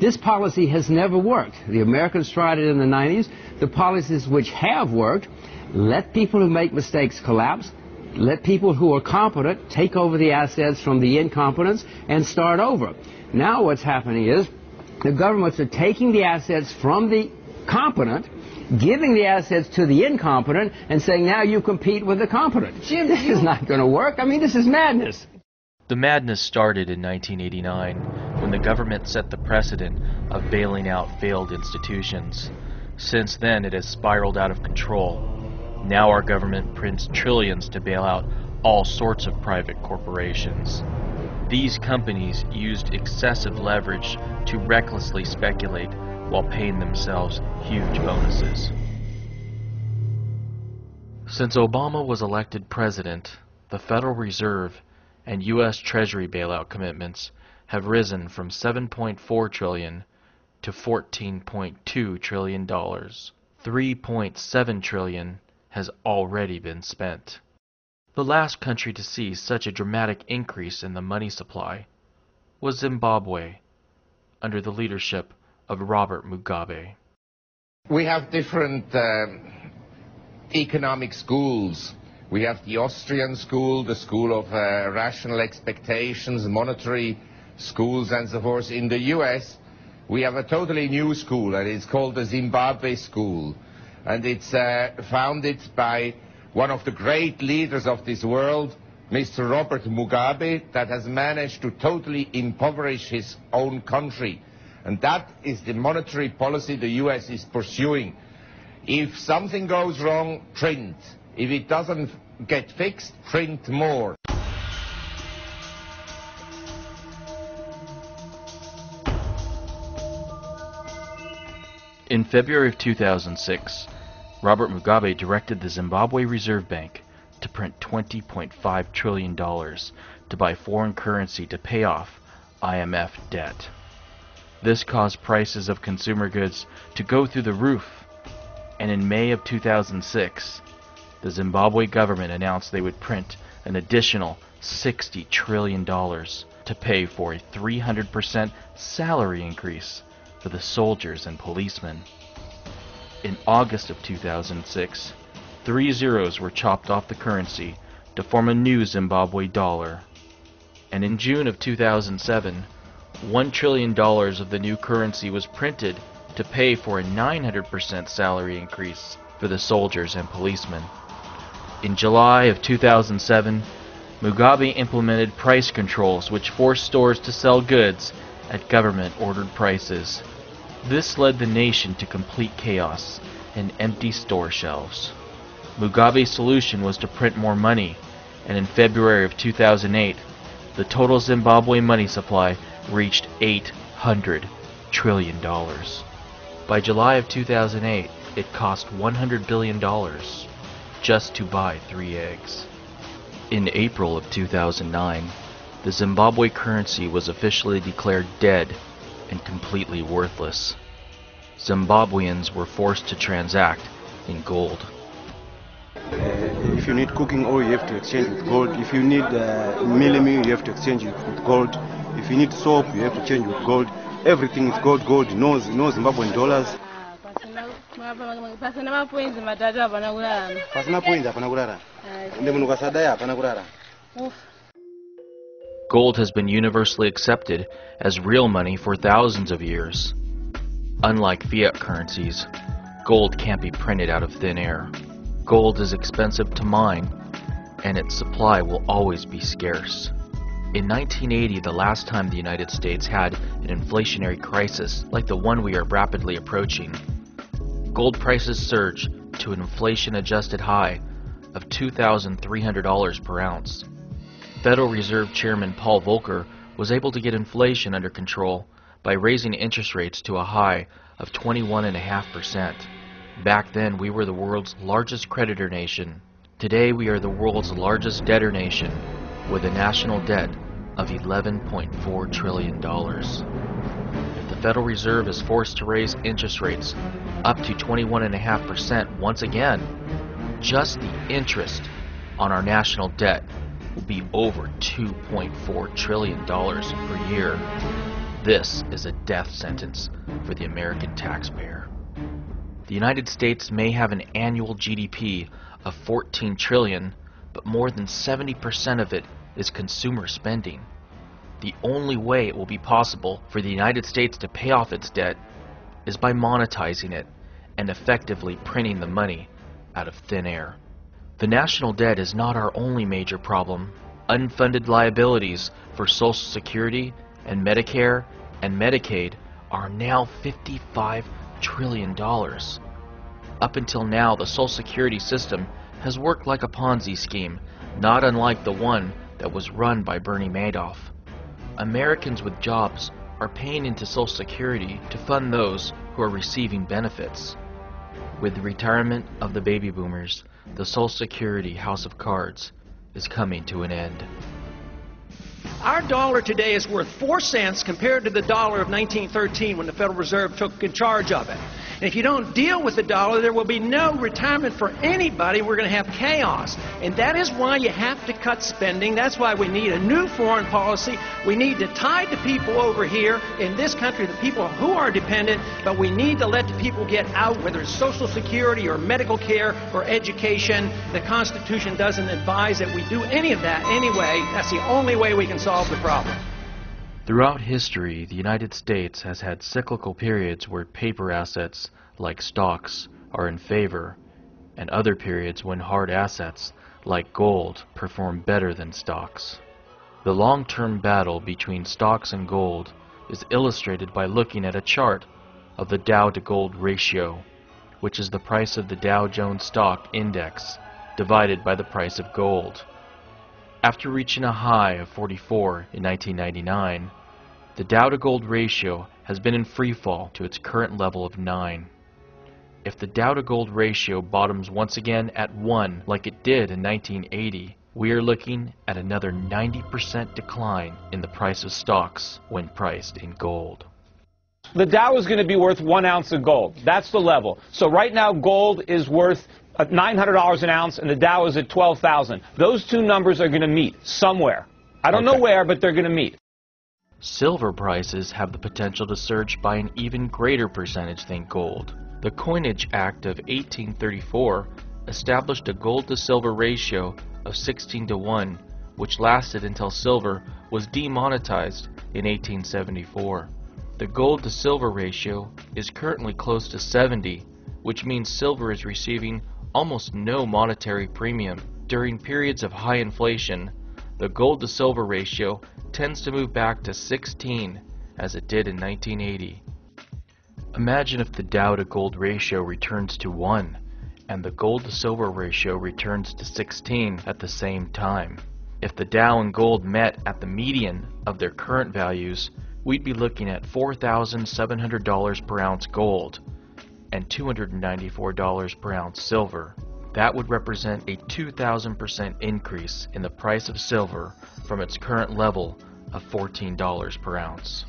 This policy has never worked. The Americans tried it in the 90s. The policies which have worked, let people who make mistakes collapse, let people who are competent take over the assets from the incompetents and start over. Now what's happening is the governments are taking the assets from the competent, giving the assets to the incompetent, and saying, now you compete with the competent. Jim, this is not going to work. I mean, this is madness. The madness started in 1989 when the government set the precedent of bailing out failed institutions. Since then, it has spiraled out of control. Now our government prints trillions to bail out all sorts of private corporations. These companies used excessive leverage to recklessly speculate while paying themselves huge bonuses. Since Obama was elected president, the Federal Reserve and U.S. Treasury bailout commitments have risen from $7.4 trillion to $14.2 trillion. $3.7 trillion has already been spent. The last country to see such a dramatic increase in the money supply was Zimbabwe, under the leadership of Robert Mugabe. We have different economic schools. We have the Austrian school, the school of rational expectations, monetary schools and so forth. In the US, we have a totally new school, and it's called the Zimbabwe school. And it's founded by one of the great leaders of this world, Mr. Robert Mugabe, that has managed to totally impoverish his own country. And that is the monetary policy the US is pursuing. If something goes wrong, print. If it doesn't get fixed, print more. In February of 2006, Robert Mugabe directed the Zimbabwe Reserve Bank to print $20.5 trillion to buy foreign currency to pay off IMF debt. This caused prices of consumer goods to go through the roof, and in May of 2006, the Zimbabwe government announced they would print an additional $60 trillion to pay for a 300% salary increase for the soldiers and policemen. In August of 2006, 3 zeros were chopped off the currency to form a new Zimbabwe dollar. And in June of 2007, $1 trillion of the new currency was printed to pay for a 900% salary increase for the soldiers and policemen. In July of 2007, Mugabe implemented price controls which forced stores to sell goods at government-ordered prices. This led the nation to complete chaos and empty store shelves. Mugabe's solution was to print more money, and in February of 2008, the total Zimbabwe money supply reached $800 trillion. By July of 2008, it cost $100 billion just to buy 3 eggs. In April of 2009, the Zimbabwe currency was officially declared dead and completely worthless. Zimbabweans were forced to transact in gold. If you need cooking oil, you have to exchange with gold. If you need meal, you have to exchange it with gold. If you need soap, you have to change with gold. Everything is gold, no Zimbabwean dollars. Gold has been universally accepted as real money for thousands of years. Unlike fiat currencies, gold can't be printed out of thin air. Gold is expensive to mine, and its supply will always be scarce. In 1980, the last time the United States had an inflationary crisis like the one we are rapidly approaching, gold prices surged to an inflation-adjusted high of $2,300 per ounce. Federal Reserve Chairman Paul Volcker was able to get inflation under control by raising interest rates to a high of 21.5%. Back then, we were the world's largest creditor nation. Today, we are the world's largest debtor nation, with a national debt of $11.4 trillion. If the Federal Reserve is forced to raise interest rates up to 21.5% once again, just the interest on our national debt will be over $2.4 trillion per year. This is a death sentence for the American taxpayer. The United States may have an annual GDP of 14 trillion, but more than 70% of it is consumer spending. The only way it will be possible for the United States to pay off its debt is by monetizing it and effectively printing the money out of thin air. The national debt is not our only major problem. Unfunded liabilities for Social Security and Medicare and Medicaid are now $55 trillion. Up until now, the Social Security system has worked like a Ponzi scheme, not unlike the one that was run by Bernie Madoff. Americans with jobs are paying into Social Security to fund those who are receiving benefits. With the retirement of the baby boomers, the Social Security house of cards is coming to an end. Our dollar today is worth 4 cents compared to the dollar of 1913 when the Federal Reserve took charge of it. And if you don't deal with the dollar, there will be no retirement for anybody. We're going to have chaos. And that is why you have to cut spending. That's why we need a new foreign policy. We need to tie the people over here in this country, the people who are dependent, but we need to let the people get out, whether it's Social Security or medical care or education. The Constitution doesn't advise that we do any of that anyway. That's the only way we can solve the problem. Throughout history, the United States has had cyclical periods where paper assets, like stocks, are in favor, and other periods when hard assets, like gold, perform better than stocks. The long-term battle between stocks and gold is illustrated by looking at a chart of the Dow to gold ratio, which is the price of the Dow Jones Stock Index divided by the price of gold. After reaching a high of 44 in 1999, the Dow to gold ratio has been in free fall to its current level of 9. If the Dow to gold ratio bottoms once again at 1 like it did in 1980, we are looking at another 90% decline in the price of stocks when priced in gold. The Dow is going to be worth 1 ounce of gold. That's the level. So right now gold is worth $900 an ounce and the Dow is at 12,000. Those two numbers are going to meet somewhere. I don't know where, but they're going to meet. Silver prices have the potential to surge by an even greater percentage than gold. The Coinage Act of 1834 established a gold to silver ratio of 16 to 1, which lasted until silver was demonetized in 1874. The gold to silver ratio is currently close to 70, which means silver is receiving almost no monetary premium. During periods of high inflation, the gold to silver ratio tends to move back to 16 as it did in 1980. Imagine if the Dow to gold ratio returns to 1 and the gold to silver ratio returns to 16 at the same time. If the Dow and gold met at the median of their current values, we'd be looking at $4,700 per ounce gold and $294 per ounce silver. That would represent a 2,000% increase in the price of silver from its current level of $14 per ounce.